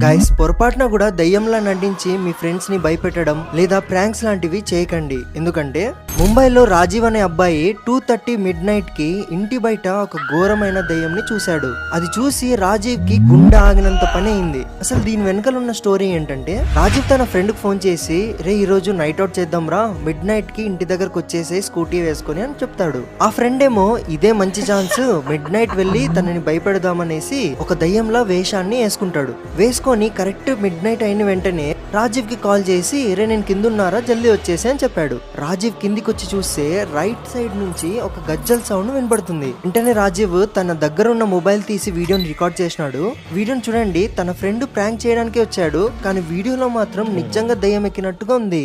Guys, పొరపాటున కూడా దయ్యంలా నటించి మీ ఫ్రెండ్స్ ని భయపెట్టడం లేదా ప్రాంక్స్ లాంటివి చేయకండి. ఎందుకంటే ముంబైలో రాజీవ్ అనే అబ్బాయి 2:30 మిడ్ నైట్ కి ఇంటి బయట ఒక ఘోరమైన దయ్యంని చూశాడు. అది చూసి రాజీవ్ కి గుండె ఆగినంత పని అయింది. అసలు దీని వెనకాల ఉన్న స్టోరీ ఏంటంటే, రాజీవ్ తన ఫ్రెండ్ కు ఫోన్ చేసి, రే ఈ రోజు నైట్ అవుట్ చేద్దాం రా, మిడ్ నైట్ కి ఇంటి దగ్గరకు వచ్చేసి స్కూటీ వేసుకొని అని చెప్తాడు. ఆ ఫ్రెండ్ ఏమో ఇదే మంచి ఛాన్స్, మిడ్ నైట్ వెళ్ళి తనని భయపెడదామనేసి ఒక దయ్యంలా వేషాన్ని వేసుకుంటాడు. వేసుకొని కరెక్ట్ మిడ్ నైట్ అయిన వెంటనే రాజీవ్ కి కాల్ చేసి, రే నేను కింద ఉన్నారా, జల్దీ వచ్చేసి అని చెప్పాడు. రాజీవ్ కిందికి వచ్చి చూస్తే రైట్ సైడ్ నుంచి ఒక గజ్జల్ సౌండ్ వినబడుతుంది. వెంటనే రాజీవ్ తన దగ్గర ఉన్న మొబైల్ తీసి వీడియోని రికార్డ్ చేసినాడు. వీడియోని చూడండి, తన ఫ్రెండ్ ప్రాంక్ చేయడానికి వచ్చాడు, కానీ వీడియోలో మాత్రం నిజంగా దయ్యం ఎక్కినట్టుగా ఉంది.